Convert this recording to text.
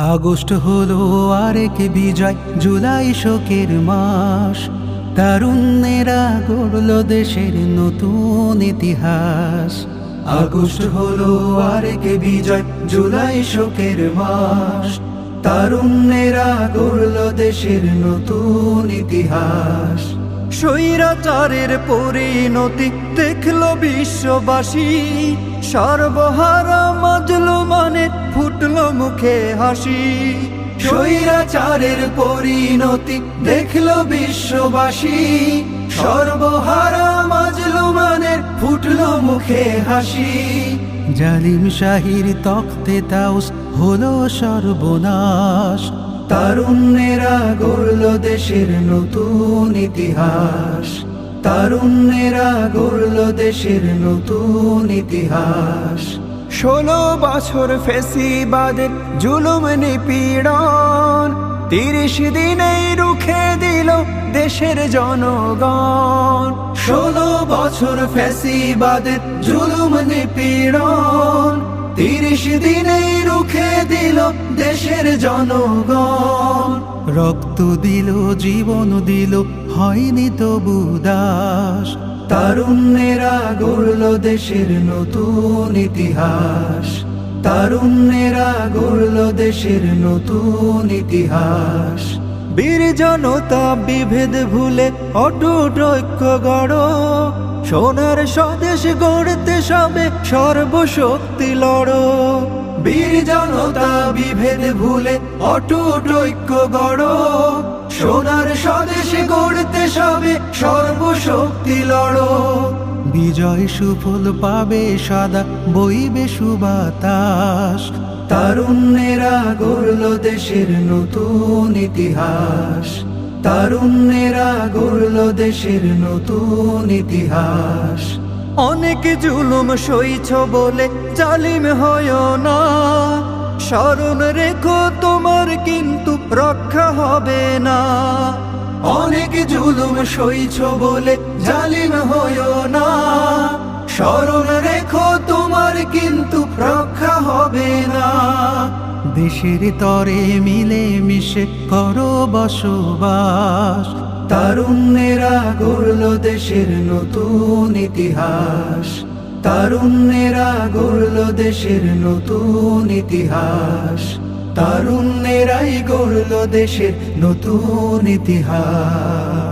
August হলো আরেক বিজয়, জুলাই শোকের মাস। তারুণ্যেরা গড়ল দেশের নতুন ইতিহাস। আগস্ট হলো আরেক বিজয়, জুলাই শোকের মাস। তারুণ্যেরা গড়ল দেশের নতুন ইতিহাস। স্বৈরাচারের পরিণতি দেখল বিশ্ববাসী, সর্বহারা মাজলুমানের ফুটল মুখে হাসি। স্বৈরাচারের পরিণতি দেখল বিশ্ববাসী, সর্বহারা মাজলুমানের ফুটল মুখে হাসি। জালিম শাহির তখ্তে তাউস হলো সর্বনাশ। তারুণ্যেরা গড়ল দেশের নতুন ইতিহাস। তারুণ্যেরা গড়ল দেশের নতুন ইতিহাস। 16 বছর ফ্যাসিবাদের জুলুম নিপীড়ন, 30 দিনেই রুখে দিল দেশের জনগণ। 16 বছর ফ্যাসিবাদের জুলুম নিপীড়ন, 30 দিনেই রুখে দিল দেশের জনগণ। রক্ত দিল, জীবন দিল, হয়নি তবু দাস। তারুণ্যেরা গড়ল দেশের নতুন ইতিহাস। তারুণ্যেরা গড়ল দেশের নতুন ইতিহাস। বীর জনতা বিভেদ ভুলে অটুট ঐক্য গড়ো, সোনার স্বদেশ গড়তে সবে সর্বশক্তি লড়ো। বীর জনতা বিভেদ ভুলে অটুট ঐক্য গড়ো, সোনার স্বদেশ গড়তে সবে সর্বশক্তি লড়ো। বিজয় সুফল পাবে সদা, বইবে সুবাতাস। তারুণ্যেরা গড়ল দেশের নতুন ইতিহাস। তারুণ্যেরা গড়ল দেশের নতুন ইতিহাস। অনেক জুলুম সইছ বলে জালিম হয় না, স্মরণ রেখো তোমার কিন্তু রক্ষা হবে না। অনেক জুলুম সইছ বলে জালিম হয় না, স্মরণ রেখো তোমার কিন্তু রক্ষা হবে না। দেশের তরে মিলে মিশে করো বসবাস। তারুণ্যেরা গড়ল দেশের নতুন ইতিহাস। তারুণ্যেরা গড়ল দেশের নতুন ইতিহাস। তারুণ্যেরাই গড়ল দেশের নতুন ইতিহাস।